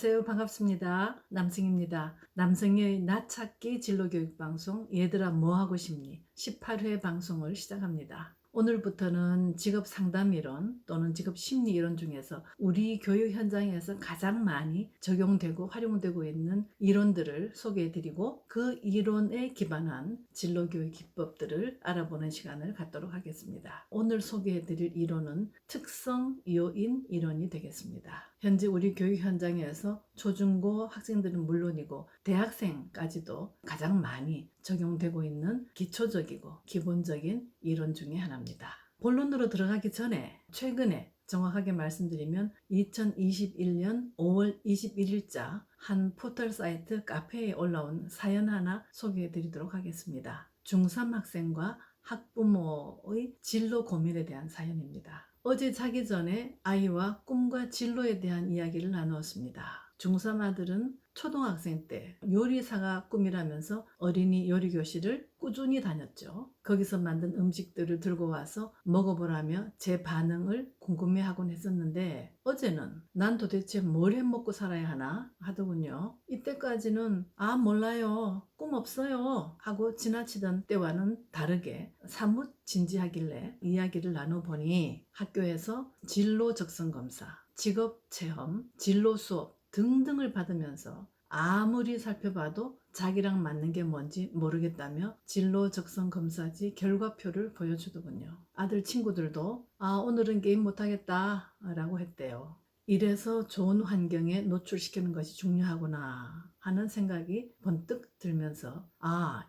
안녕하세요. 반갑습니다. 남승입니다. 남승의 나찾기 진로교육방송 얘들아 뭐하고 싶니? 18회 방송을 시작합니다. 오늘부터는 직업 상담 이론 또는 직업 심리 이론 중에서 우리 교육 현장에서 가장 많이 적용되고 활용되고 있는 이론들을 소개해 드리고 그 이론에 기반한 진로교육 기법들을 알아보는 시간을 갖도록 하겠습니다. 오늘 소개해 드릴 이론은 특성 요인 이론이 되겠습니다. 현재 우리 교육 현장에서 초중고 학생들은 물론이고 대학생까지도 가장 많이 적용되고 있는 기초적이고 기본적인 이론 중에 하나입니다. 본론으로 들어가기 전에 최근에 정확하게 말씀드리면 2021년 5월 21일자 한 포털 사이트 카페에 올라온 사연 하나 소개해 드리도록 하겠습니다. 중3 학생과 학부모의 진로 고민에 대한 사연입니다. 어제 자기 전에 아이와 꿈과 진로에 대한 이야기를 나누었습니다. 중3 아들은 초등학생 때 요리사가 꿈이라면서 어린이 요리교실을 꾸준히 다녔죠. 거기서 만든 음식들을 들고 와서 먹어보라며 제 반응을 궁금해하곤 했었는데 어제는 난 도대체 뭘 해먹고 살아야 하나 하더군요. 이때까지는 몰라요, 꿈 없어요 하고 지나치던 때와는 다르게 사뭇 진지하길래 이야기를 나눠보니 학교에서 진로 적성 검사, 직업 체험, 진로 수업 등등을 받으면서 아무리 살펴봐도 자기랑 맞는 게 뭔지 모르겠다며 진로 적성 검사지 결과표를 보여주더군요. 아들 친구들도 오늘은 게임 못하겠다 라고 했대요. 이래서 좋은 환경에 노출시키는 것이 중요하구나 하는 생각이 번뜩 들면서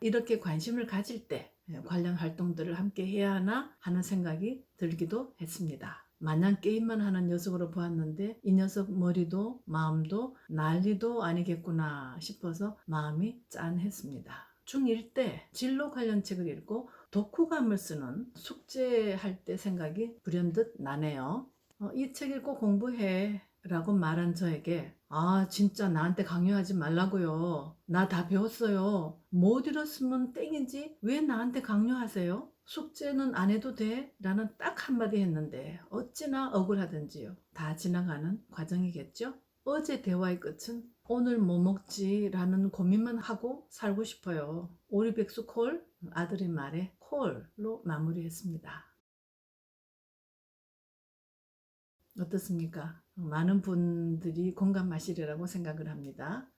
이렇게 관심을 가질 때 관련 활동들을 함께 해야 하나 하는 생각이 들기도 했습니다. 마냥 게임만 하는 녀석으로 보았는데 이 녀석 머리도 마음도 난리도 아니겠구나 싶어서 마음이 짠했습니다. 중1 때 진로 관련 책을 읽고 독후감을 쓰는 숙제할 때 생각이 불현듯 나네요. 이 책 읽고 공부해 라고 말한 저에게 진짜 나한테 강요하지 말라고요. 나 다 배웠어요. 못 읽었으면 땡이지 왜 나한테 강요하세요? 숙제는 안 해도 돼? 라는 딱 한마디 했는데 어찌나 억울하던지요. 다 지나가는 과정이겠죠? 어제 대화의 끝은 오늘 뭐 먹지? 라는 고민만 하고 살고 싶어요. 오리백수 콜? 아들의 말에 콜로 마무리했습니다. 어떻습니까? 많은 분들이 공감하시리라고 생각을 합니다.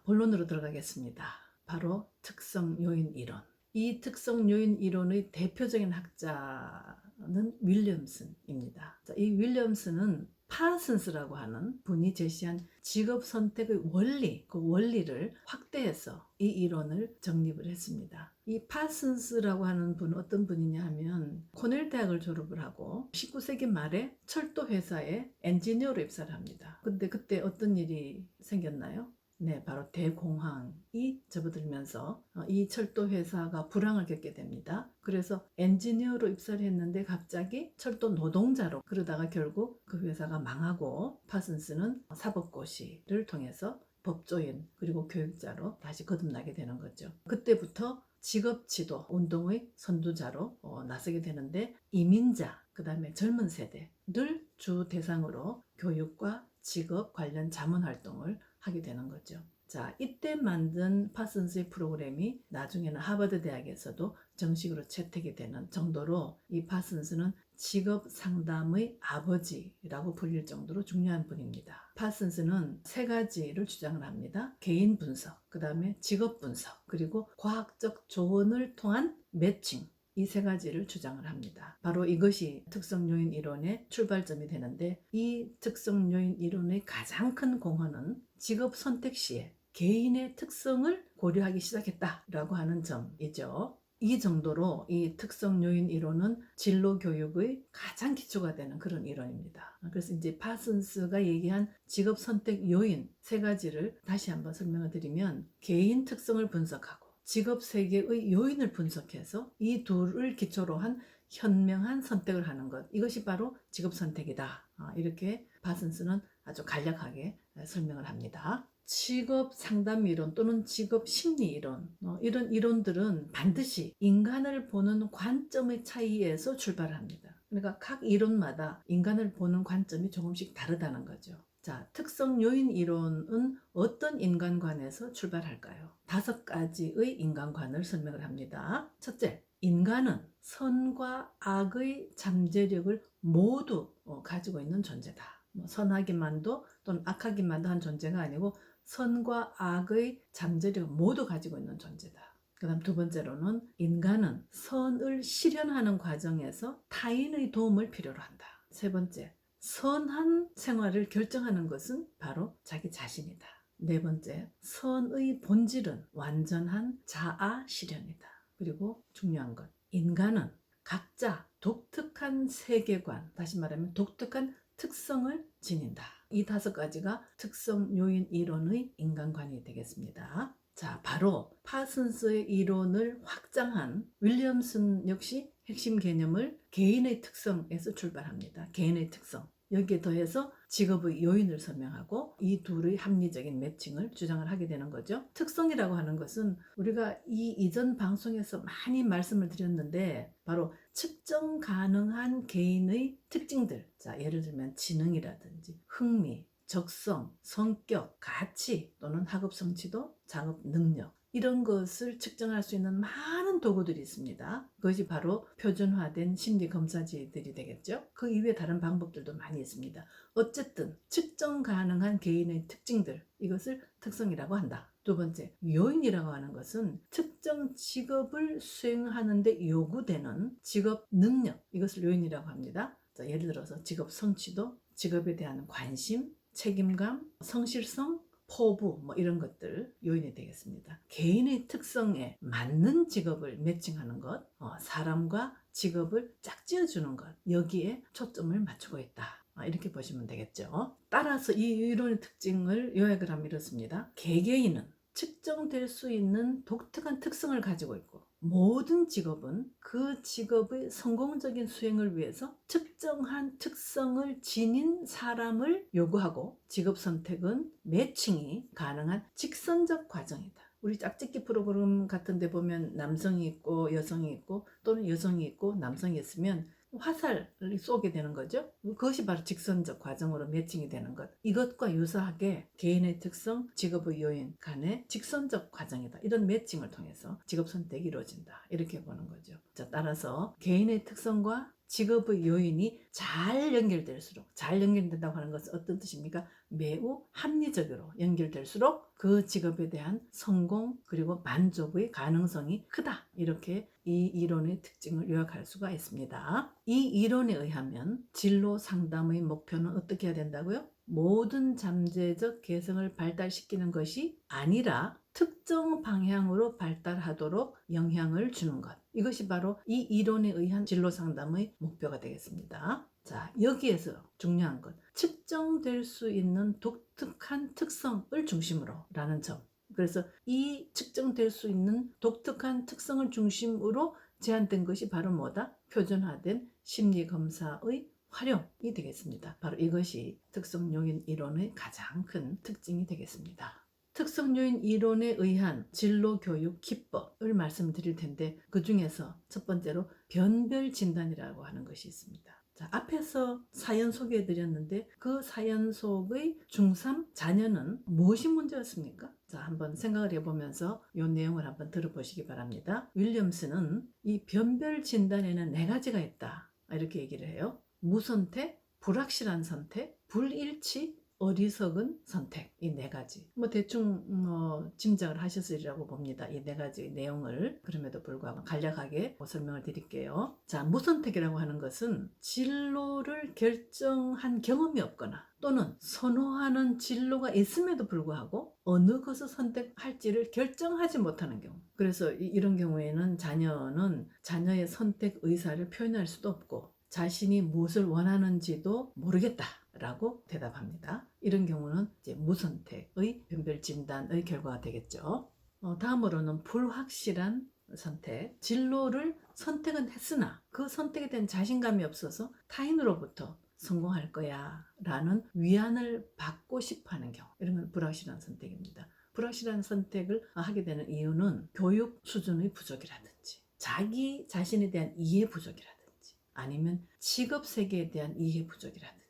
본론으로 들어가겠습니다. 바로 특성 요인 이론. 이 특성 요인 이론의 대표적인 학자는 윌리엄슨입니다. 이 윌리엄슨은 파슨스라고 하는 분이 제시한 직업 선택의 원리, 그 원리를 확대해서 이 이론을 정립을 했습니다. 이 파슨스라고 하는 분은 어떤 분이냐 하면 코넬 대학을 졸업을 하고 19세기 말에 철도 회사에 엔지니어로 입사를 합니다. 근데 그때 어떤 일이 생겼나요? 네, 바로 대공황이 접어들면서 이 철도 회사가 불황을 겪게 됩니다. 그래서 엔지니어로 입사를 했는데 갑자기 철도 노동자로 그러다가 결국 그 회사가 망하고 파슨스는 사법고시를 통해서 법조인 그리고 교육자로 다시 거듭나게 되는 거죠. 그때부터 직업지도 운동의 선두자로 나서게 되는데 이민자, 그 다음에 젊은 세대를 주 대상으로 교육과 직업 관련 자문 활동을 하게 되는 거죠. 자, 이때 만든 파슨스의 프로그램이 나중에는 하버드 대학에서도 정식으로 채택이 되는 정도로 이 파슨스는 직업 상담의 아버지라고 불릴 정도로 중요한 분입니다. 파슨스는 세 가지를 주장을 합니다. 개인 분석, 그 다음에 직업 분석, 그리고 과학적 조언을 통한 매칭. 이 세 가지를 주장을 합니다. 바로 이것이 특성 요인 이론의 출발점이 되는데 이 특성 요인 이론의 가장 큰 공헌은 직업 선택 시에 개인의 특성을 고려하기 시작했다라고 하는 점이죠. 이 정도로 이 특성 요인 이론은 진로 교육의 가장 기초가 되는 그런 이론입니다. 그래서 이제 파슨스가 얘기한 직업 선택 요인 세 가지를 다시 한번 설명을 드리면 개인 특성을 분석하고 직업 세계의 요인을 분석해서 이 둘을 기초로 한 현명한 선택을 하는 것, 이것이 바로 직업 선택이다. 이렇게 파슨스는 아주 간략하게 설명을 합니다. 직업 상담 이론 또는 직업 심리 이론, 이런 이론들은 반드시 인간을 보는 관점의 차이에서 출발합니다. 그러니까 각 이론마다 인간을 보는 관점이 조금씩 다르다는 거죠. 자, 특성 요인 이론은 어떤 인간관에서 출발할까요? 5가지의 인간관을 설명을 합니다. 첫째, 인간은 선과 악의 잠재력을 모두 가지고 있는 존재다. 선하기만도 또는 악하기만도 한 존재가 아니고 선과 악의 잠재력을 모두 가지고 있는 존재다. 그 다음 두 번째로는 인간은 선을 실현하는 과정에서 타인의 도움을 필요로 한다. 세 번째, 선한 생활을 결정하는 것은 바로 자기 자신이다. 네 번째, 선의 본질은 완전한 자아 실현이다. 그리고 중요한 것, 인간은 각자 독특한 세계관, 다시 말하면 독특한 특성을 지닌다. 이 5가지가 특성 요인 이론의 인간관이 되겠습니다. 자, 바로 파슨스의 이론을 확장한 윌리엄슨 역시 핵심 개념을 개인의 특성에서 출발합니다. 개인의 특성. 여기에 더해서 직업의 요인을 설명하고 이 둘의 합리적인 매칭을 주장을 하게 되는 거죠. 특성이라고 하는 것은 우리가 이 이전 방송에서 많이 말씀을 드렸는데 바로 측정 가능한 개인의 특징들. 자, 예를 들면 지능이라든지 흥미, 적성, 성격, 가치 또는 학업 성취도, 작업 능력 이런 것을 측정할 수 있는 많은 도구들이 있습니다. 그것이 바로 표준화된 심리 검사지들이 되겠죠. 그 이외에 다른 방법들도 많이 있습니다. 어쨌든 측정 가능한 개인의 특징들, 이것을 특성이라고 한다. 두 번째, 요인이라고 하는 것은 특정 직업을 수행하는 데 요구되는 직업 능력, 이것을 요인이라고 합니다. 자, 예를 들어서 직업 성취도, 직업에 대한 관심, 책임감, 성실성, 포부 이런 것들 요인이 되겠습니다. 개인의 특성에 맞는 직업을 매칭하는 것, 사람과 직업을 짝지어주는 것, 여기에 초점을 맞추고 있다. 이렇게 보시면 되겠죠. 따라서 이 이론의 특징을 요약을 하면 이렇습니다. 개개인은 측정될 수 있는 독특한 특성을 가지고 있고 모든 직업은 그 직업의 성공적인 수행을 위해서 특정한 특성을 지닌 사람을 요구하고 직업 선택은 매칭이 가능한 직선적 과정이다. 우리 짝짓기 프로그램 같은 데 보면 남성이 있고 여성이 있고 또는 여성이 있고 남성이 있으면 화살을 쏘게 되는 거죠. 그것이 바로 직선적 과정으로 매칭이 되는 것. 이것과 유사하게 개인의 특성, 직업의 요인 간의 직선적 과정이다. 이런 매칭을 통해서 직업 선택이 이루어진다. 이렇게 보는 거죠. 자, 따라서 개인의 특성과 직업의 요인이 잘 연결될수록, 잘 연결된다고 하는 것은 어떤 뜻입니까? 매우 합리적으로 연결될수록 그 직업에 대한 성공 그리고 만족의 가능성이 크다. 이렇게 이 이론의 특징을 요약할 수가 있습니다. 이 이론에 의하면 진로 상담의 목표는 어떻게 해야 된다고요? 모든 잠재적 개성을 발달시키는 것이 아니라 특정 방향으로 발달하도록 영향을 주는 것. 이것이 바로 이 이론에 의한 진로 상담의 목표가 되겠습니다. 자, 여기에서 중요한 것, 측정될 수 있는 독특한 특성을 중심으로 라는 점. 그래서 이 측정될 수 있는 독특한 특성을 중심으로 제안된 것이 바로 뭐다? 표준화된 심리검사의 활용이 되겠습니다. 바로 이것이 특성요인 이론의 가장 큰 특징이 되겠습니다. 특성요인 이론에 의한 진로교육 기법을 말씀드릴 텐데 그 중에서 첫 번째로 변별 진단이라고 하는 것이 있습니다. 자, 앞에서 사연 소개해 드렸는데 그 사연 속의 중3 자녀는 무엇이 문제였습니까? 자, 한번 생각을 해보면서 이 내용을 한번 들어보시기 바랍니다. 윌리엄스는 이 변별 진단에는 4가지가 있다. 이렇게 얘기를 해요. 무선택, 불확실한 선택, 불일치, 어리석은 선택. 이 4가지. 대충 짐작을 하셨으리라고 봅니다. 이 4가지 내용을. 그럼에도 불구하고 간략하게 설명을 드릴게요. 자, 무선택이라고 하는 것은 진로를 결정한 경험이 없거나 또는 선호하는 진로가 있음에도 불구하고 어느 것을 선택할지를 결정하지 못하는 경우. 그래서 이런 경우에는 자녀는 자녀의 선택 의사를 표현할 수도 없고 자신이 무엇을 원하는지도 모르겠다 라고 대답합니다. 이런 경우는 이제 무선택의 변별 진단의 결과가 되겠죠. 다음으로는 불확실한 선택. 진로를 선택은 했으나 그 선택에 대한 자신감이 없어서 타인으로부터 성공할 거야 라는 위안을 받고 싶어 하는 경우. 이런 건 불확실한 선택입니다. 불확실한 선택을 하게 되는 이유는 교육 수준의 부족이라든지 자기 자신에 대한 이해 부족이라든지 아니면 직업 세계에 대한 이해 부족이라든지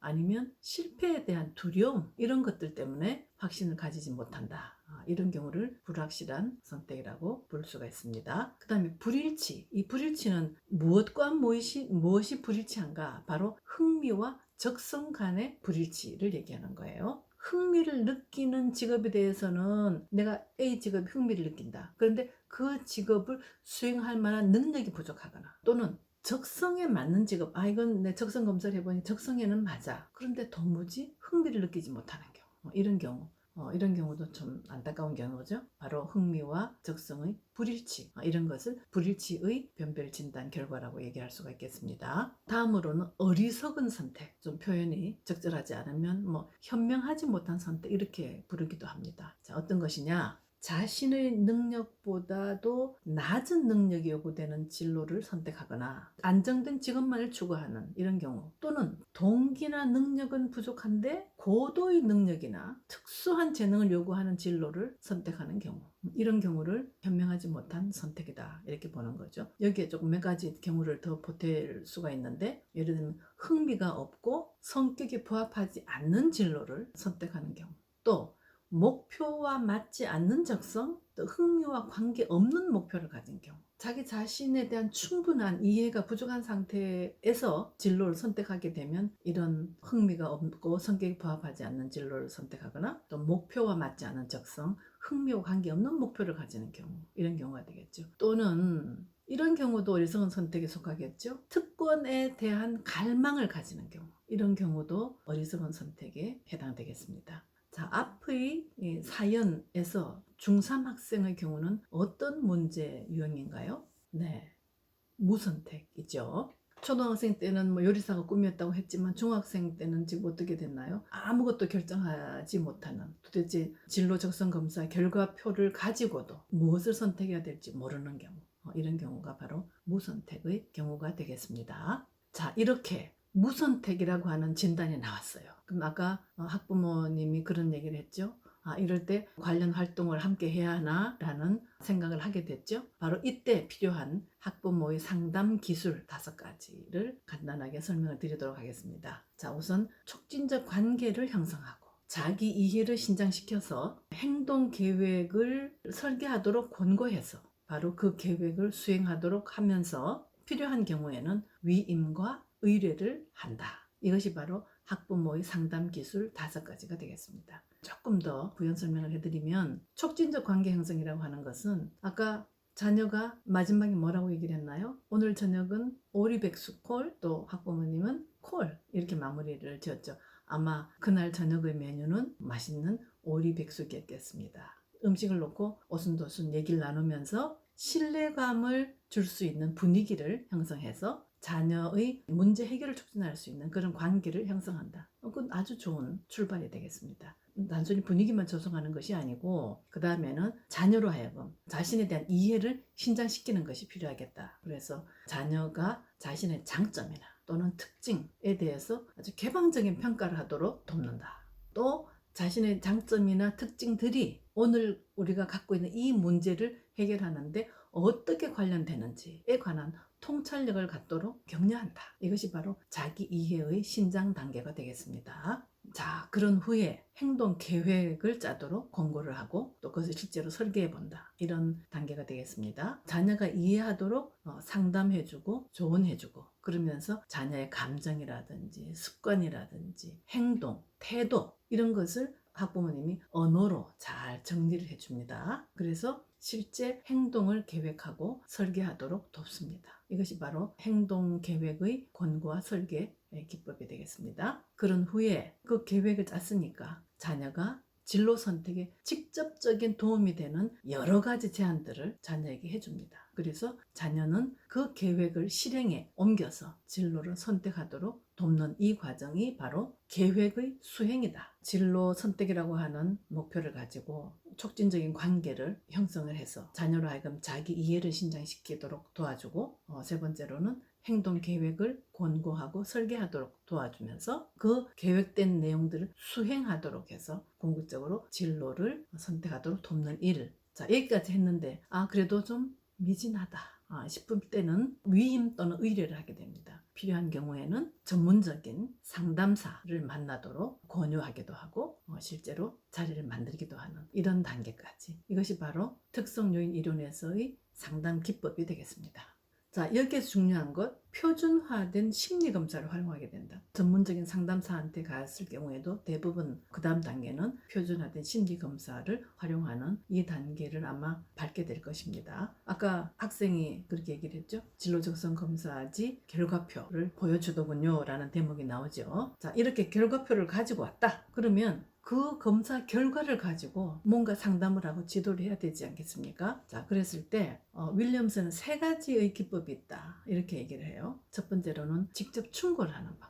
아니면 실패에 대한 두려움 이런 것들 때문에 확신을 가지지 못한다. 이런 경우를 불확실한 선택이라고 볼 수가 있습니다. 그 다음에 불일치. 이 불일치는 무엇과 무엇이 불일치한가? 바로 흥미와 적성 간의 불일치를 얘기하는 거예요. 흥미를 느끼는 직업에 대해서는 내가 A 직업에 흥미를 느낀다. 그런데 그 직업을 수행할 만한 능력이 부족하거나 또는 적성에 맞는 직업, 이건 내 적성 검사를 해보니 적성에는 맞아. 그런데 도무지 흥미를 느끼지 못하는 경우, 이런 경우도 좀 안타까운 경우죠. 바로 흥미와 적성의 불일치, 이런 것을 불일치의 변별 진단 결과라고 얘기할 수가 있겠습니다. 다음으로는 어리석은 선택, 좀 표현이 적절하지 않으면 현명하지 못한 선택 이렇게 부르기도 합니다. 자, 어떤 것이냐? 자신의 능력보다도 낮은 능력이 요구되는 진로를 선택하거나 안정된 직업만을 추구하는 이런 경우, 또는 동기나 능력은 부족한데 고도의 능력이나 특수한 재능을 요구하는 진로를 선택하는 경우, 이런 경우를 현명하지 못한 선택이다 이렇게 보는 거죠. 여기에 조금 몇 가지 경우를 더 보탤 수가 있는데, 예를 들면 흥미가 없고 성격에 부합하지 않는 진로를 선택하는 경우, 또 목표와 맞지 않는 적성, 또 흥미와 관계없는 목표를 가진 경우, 자기 자신에 대한 충분한 이해가 부족한 상태에서 진로를 선택하게 되면 이런 흥미가 없고 성격에 부합하지 않는 진로를 선택하거나, 또 목표와 맞지 않은 적성, 흥미와 관계없는 목표를 가지는 경우, 이런 경우가 되겠죠. 또는 이런 경우도 어리석은 선택에 속하겠죠. 특권에 대한 갈망을 가지는 경우, 이런 경우도 어리석은 선택에 해당되겠습니다. 자, 앞의 사연에서 중3 학생의 경우는 어떤 문제 유형인가요? 네, 무선택이죠. 초등학생 때는 요리사가 꿈이었다고 했지만 중학생 때는 지금 어떻게 됐나요? 아무것도 결정하지 못하는, 도대체 진로 적성 검사 결과표를 가지고도 무엇을 선택해야 될지 모르는 경우, 이런 경우가 바로 무선택의 경우가 되겠습니다. 자, 이렇게 무선택이라고 하는 진단이 나왔어요. 그럼 아까 학부모님이 그런 얘기를 했죠. 이럴 때 관련 활동을 함께 해야 하나 라는 생각을 하게 됐죠. 바로 이때 필요한 학부모의 상담 기술 5가지를 간단하게 설명을 드리도록 하겠습니다. 자, 우선 촉진적 관계를 형성하고 자기 이해를 신장시켜서 행동 계획을 설계하도록 권고해서 바로 그 계획을 수행하도록 하면서 필요한 경우에는 위임과 의뢰를 한다. 이것이 바로 학부모의 상담 기술 5가지가 되겠습니다. 조금 더 부연 설명을 해드리면, 촉진적 관계 형성이라고 하는 것은 아까 자녀가 마지막에 뭐라고 얘기를 했나요? 오늘 저녁은 오리백숙 콜, 또 학부모님은 콜, 이렇게 마무리를 지었죠. 아마 그날 저녁의 메뉴는 맛있는 오리백숙이었겠습니다. 음식을 놓고 오순도순 얘기를 나누면서 신뢰감을 줄 수 있는 분위기를 형성해서 자녀의 문제 해결을 촉진할 수 있는 그런 관계를 형성한다. 그건 아주 좋은 출발이 되겠습니다. 단순히 분위기만 조성하는 것이 아니고, 그 다음에는 자녀로 하여금 자신에 대한 이해를 신장시키는 것이 필요하겠다. 그래서 자녀가 자신의 장점이나 또는 특징에 대해서 아주 개방적인 평가를 하도록 돕는다. 또 자신의 장점이나 특징들이 오늘 우리가 갖고 있는 이 문제를 해결하는데 어떻게 관련되는지에 관한 통찰력을 갖도록 격려한다. 이것이 바로 자기 이해의 신장 단계가 되겠습니다. 자, 그런 후에 행동 계획을 짜도록 권고를 하고 또 그것을 실제로 설계해 본다. 이런 단계가 되겠습니다. 자녀가 이해하도록 상담해주고 조언해주고, 그러면서 자녀의 감정이라든지 습관이라든지 행동, 태도, 이런 것을 학부모님이 언어로 잘 정리를 해줍니다. 그래서 실제 행동을 계획하고 설계하도록 돕습니다. 이것이 바로 행동 계획의 권고와 설계 기법이 되겠습니다. 그런 후에 그 계획을 짰으니까 자녀가 진로 선택에 직접적인 도움이 되는 여러 가지 제안들을 자녀에게 해줍니다. 그래서 자녀는 그 계획을 실행에 옮겨서 진로를 선택하도록 돕는 이 과정이 바로 계획의 수행이다. 진로 선택이라고 하는 목표를 가지고 촉진적인 관계를 형성을 해서 자녀로 하여금 자기 이해를 신장시키도록 도와주고, 세 번째로는 행동 계획을 권고하고 설계하도록 도와주면서 그 계획된 내용들을 수행하도록 해서 궁극적으로 진로를 선택하도록 돕는 일을, 자, 여기까지 했는데 그래도 좀 미진하다. 싶을 때는 위임 또는 의뢰를 하게 됩니다. 필요한 경우에는 전문적인 상담사를 만나도록 권유하기도 하고 실제로 자리를 만들기도 하는 이런 단계까지, 이것이 바로 특성요인 이론에서의 상담 기법이 되겠습니다. 자, 여기에서 중요한 것, 표준화된 심리검사를 활용하게 된다. 전문적인 상담사한테 갔을 경우에도 대부분 그 다음 단계는 표준화된 심리검사를 활용하는 이 단계를 아마 밟게 될 것입니다. 아까 학생이 그렇게 얘기를 했죠. 진로적성 검사지 결과표를 보여주더군요 라는 대목이 나오죠. 자, 이렇게 결과표를 가지고 왔다 그러면 그 검사 결과를 가지고 뭔가 상담을 하고 지도를 해야 되지 않겠습니까? 자, 그랬을 때 윌리엄스는 3가지의 기법이 있다 이렇게 얘기를 해요. 첫 번째로는 직접 충고를 하는 방법,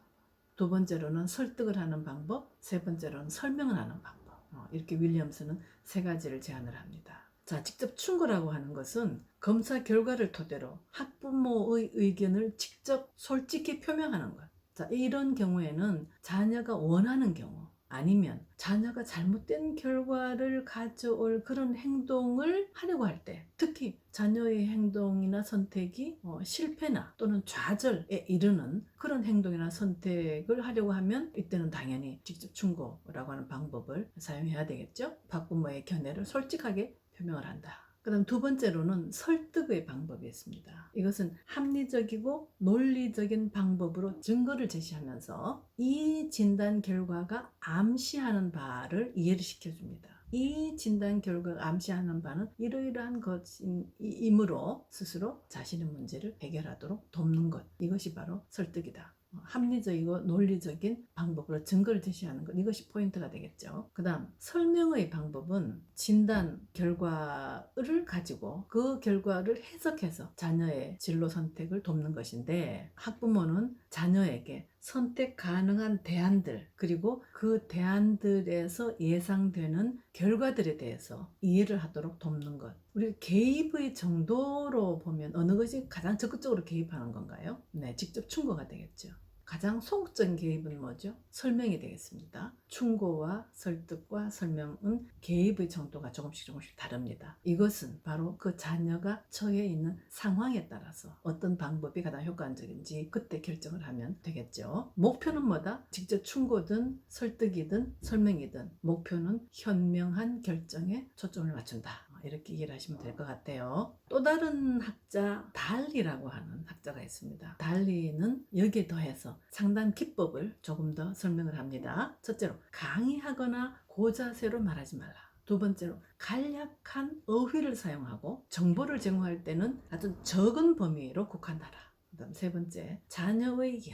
두 번째로는 설득을 하는 방법, 세 번째로는 설명을 하는 방법. 이렇게 윌리엄스는 3가지를 제안을 합니다. 자, 직접 충고라고 하는 것은 검사 결과를 토대로 학부모의 의견을 직접 솔직히 표명하는 것. 자, 이런 경우에는 자녀가 원하는 경우, 아니면 자녀가 잘못된 결과를 가져올 그런 행동을 하려고 할 때, 특히 자녀의 행동이나 선택이 실패나 또는 좌절에 이르는 그런 행동이나 선택을 하려고 하면 이때는 당연히 직접 충고라고 하는 방법을 사용해야 되겠죠. 학부모의 견해를 솔직하게 표명을 한다. 그 다음 두 번째로는 설득의 방법이 있습니다. 이것은 합리적이고 논리적인 방법으로 증거를 제시하면서 이 진단 결과가 암시하는 바를 이해를 시켜줍니다. 이 진단 결과가 암시하는 바는 이러이러한 것이므로 스스로 자신의 문제를 해결하도록 돕는 것, 이것이 바로 설득이다. 합리적이고 논리적인 방법으로 증거를 제시하는 것, 이것이 포인트가 되겠죠. 그 다음 설명의 방법은 진단 결과를 가지고 그 결과를 해석해서 자녀의 진로 선택을 돕는 것인데, 학부모는 자녀에게 선택 가능한 대안들, 그리고 그 대안들에서 예상되는 결과들에 대해서 이해를 하도록 돕는 것. 우리 개입의 정도로 보면 어느 것이 가장 적극적으로 개입하는 건가요? 네, 직접 충고가 되겠죠. 가장 소극적인 개입은 뭐죠? 설명이 되겠습니다. 충고와 설득과 설명은 개입의 정도가 조금씩 다릅니다. 이것은 바로 그 자녀가 처해 있는 상황에 따라서 어떤 방법이 가장 효과적인지 그때 결정을 하면 되겠죠. 목표는 뭐다? 직접 충고든 설득이든 설명이든 목표는 현명한 결정에 초점을 맞춘다. 이렇게 이해를 하시면 될 것 같아요. 또 다른 학자 달리라고 하는 학자가 있습니다. 달리는 여기에 더해서 상담 기법을 조금 더 설명을 합니다. 첫째로 강의하거나 고자세로 말하지 말라. 두 번째로 간략한 어휘를 사용하고 정보를 제공할 때는 아주 적은 범위로 국한하라. 그다음 세 번째, 자녀의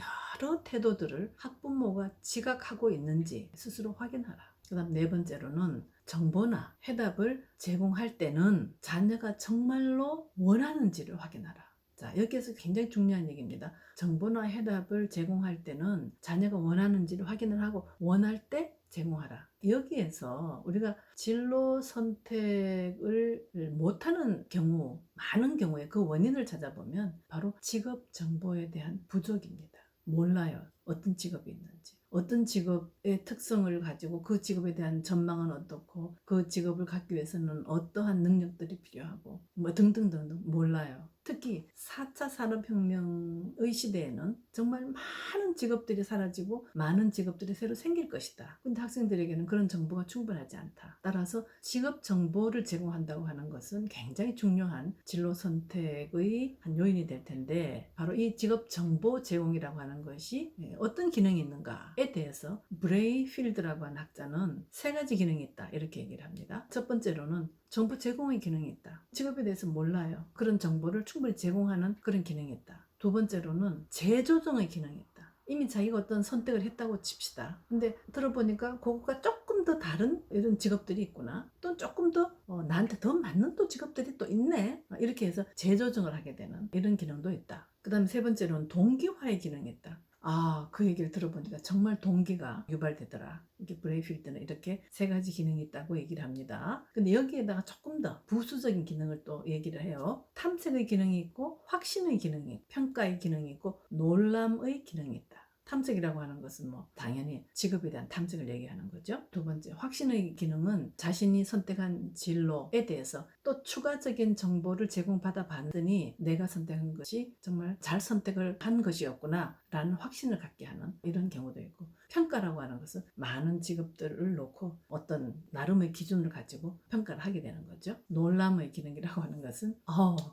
여러 태도들을 학부모가 지각하고 있는지 스스로 확인하라. 그다음 네 번째로는 정보나 해답을 제공할 때는 자녀가 정말로 원하는지를 확인하라. 자, 여기에서 굉장히 중요한 얘기입니다. 정보나 해답을 제공할 때는 자녀가 원하는지를 확인을 하고 원할 때 제공하라. 여기에서 우리가 진로 선택을 못하는 경우, 많은 경우에 그 원인을 찾아보면 바로 직업 정보에 대한 부족입니다. 몰라요. 어떤 직업이 있는지, 어떤 직업의 특성을 가지고 그 직업에 대한 전망은 어떻고 그 직업을 갖기 위해서는 어떠한 능력들이 필요하고 뭐 등등등등 몰라요. 특히 4차 산업혁명의 시대에는 정말 많은 직업들이 사라지고 많은 직업들이 새로 생길 것이다. 근데 학생들에게는 그런 정보가 충분하지 않다. 따라서 직업 정보를 제공한다고 하는 것은 굉장히 중요한 진로 선택의 한 요인이 될 텐데, 바로 이 직업 정보 제공이라고 하는 것이 어떤 기능이 있는가에 대해서 브레이필드라고 하는 학자는 3가지 기능이 있다 이렇게 얘기를 합니다. 첫 번째로는 정보 제공의 기능이 있다. 직업에 대해서 몰라요. 그런 정보를 충분히 제공하는 그런 기능이 있다. 두 번째로는 재조정의 기능이 있다. 이미 자기가 어떤 선택을 했다고 칩시다. 근데 들어보니까 그거가 조금 더 다른 이런 직업들이 있구나. 또 조금 더 나한테 더 맞는 또 직업들이 또 있네. 이렇게 해서 재조정을 하게 되는 이런 기능도 있다. 그 다음에 세 번째로는 동기화의 기능이 있다. 그 얘기를 들어보니까 정말 동기가 유발되더라. 이게 브레이필드는 이렇게 3가지 기능이 있다고 얘기를 합니다. 근데 여기에다가 조금 더 부수적인 기능을 또 얘기를 해요. 탐색의 기능이 있고 확신의 기능이 있고 평가의 기능이 있고 놀람의 기능이 있다. 탐색이라고 하는 것은 뭐 당연히 직업에 대한 탐색을 얘기하는 거죠. 두 번째, 확신의 기능은 자신이 선택한 진로에 대해서 또 추가적인 정보를 제공받아 봤더니 내가 선택한 것이 정말 잘 선택을 한 것이었구나 라는 확신을 갖게 하는 이런 경우도 있고, 평가라고 하는 것은 많은 직업들을 놓고 어떤 나름의 기준을 가지고 평가를 하게 되는 거죠. 놀람의 기능이라고 하는 것은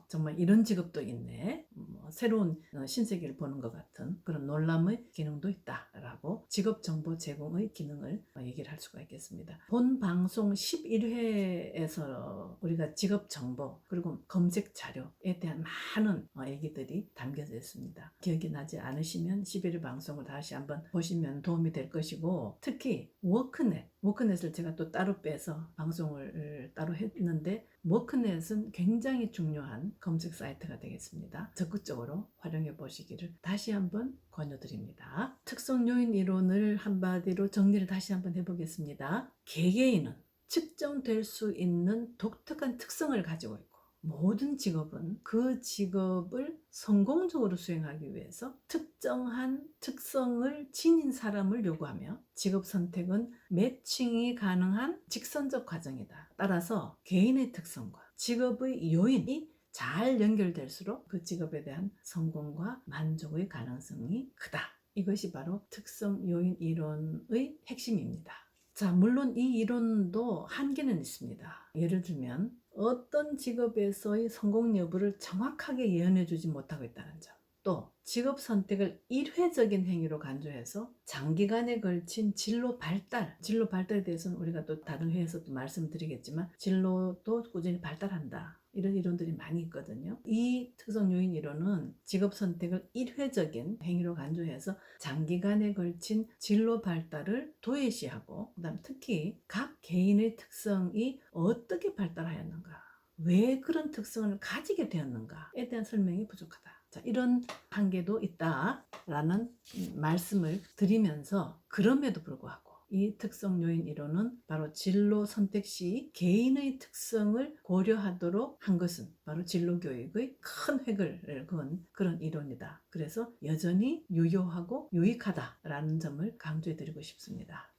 정말 이런 직업도 있네, 새로운 신세계를 보는 것 같은 그런 놀람의 기능도 있다라고 직업 정보 제공의 기능을 얘기를 할 수가 있겠습니다. 본 방송 11회에서 우리가 직업 정보 그리고 검색 자료에 대한 많은 얘기들이 담겨져 있습니다. 기억이 나지 않으시면 11회 방송을 다시 한번 보시면 도움이 될 것이고, 특히 워크넷을 제가 또 따로 빼서 방송을 따로 했는데, 워크넷은 굉장히 중요한 검색 사이트가 되겠습니다. 적극적으로 활용해 보시기를 다시 한번 권유드립니다. 특성 요인 이론을 한마디로 정리를 다시 한번 해보겠습니다. 개개인은 측정될 수 있는 독특한 특성을 가지고 있고, 모든 직업은 그 직업을 성공적으로 수행하기 위해서 특정한 특성을 지닌 사람을 요구하며, 직업 선택은 매칭이 가능한 직선적 과정이다. 따라서 개인의 특성과 직업의 요인이 잘 연결될수록 그 직업에 대한 성공과 만족의 가능성이 크다. 이것이 바로 특성 요인 이론의 핵심입니다. 자, 물론 이 이론도 한계는 있습니다. 예를 들면 어떤 직업에서의 성공 여부를 정확하게 예언해 주지 못하고 있다는 점, 또 직업 선택을 일회적인 행위로 간주해서 장기간에 걸친 진로 발달에 대해서는 우리가 또 다른 회에서도 말씀드리겠지만, 진로도 꾸준히 발달한다, 이런 이론들이 많이 있거든요. 이 특성 요인 이론은 직업 선택을 일회적인 행위로 간주해서 장기간에 걸친 진로 발달을 도외시하고, 그다음 특히 각 개인의 특성이 어떻게 발달하였는가, 왜 그런 특성을 가지게 되었는가에 대한 설명이 부족하다. 자, 이런 한계도 있다라는 말씀을 드리면서, 그럼에도 불구하고 이 특성 요인 이론은 바로 진로 선택 시 개인의 특성을 고려하도록 한 것은 바로 진로 교육의 큰 획을 그은 그런 이론이다. 그래서 여전히 유효하고 유익하다라는 점을 강조해 드리고 싶습니다.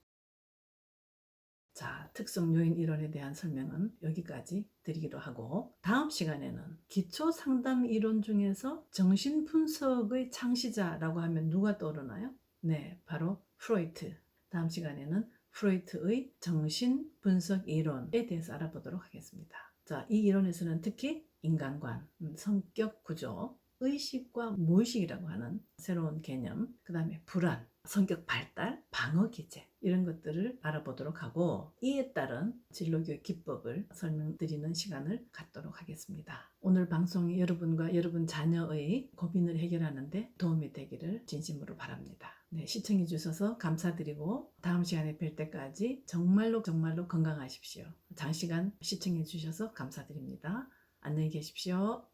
자, 특성 요인 이론에 대한 설명은 여기까지 드리기로 하고, 다음 시간에는 기초 상담 이론 중에서 정신 분석의 창시자라고 하면 누가 떠오르나요? 네, 바로 프로이트. 다음 시간에는 프로이트의 정신 분석 이론에 대해서 알아보도록 하겠습니다. 자, 이 이론에서는 특히 인간관, 성격 구조, 의식과 무의식이라고 하는 새로운 개념, 그 다음에 불안, 성격 발달, 방어 기제, 이런 것들을 알아보도록 하고, 이에 따른 진로교육 기법을 설명드리는 시간을 갖도록 하겠습니다. 오늘 방송이 여러분과 여러분 자녀의 고민을 해결하는 데 도움이 되기를 진심으로 바랍니다. 네, 시청해 주셔서 감사드리고, 다음 시간에 뵐 때까지 정말로 건강하십시오. 장시간 시청해 주셔서 감사드립니다. 안녕히 계십시오.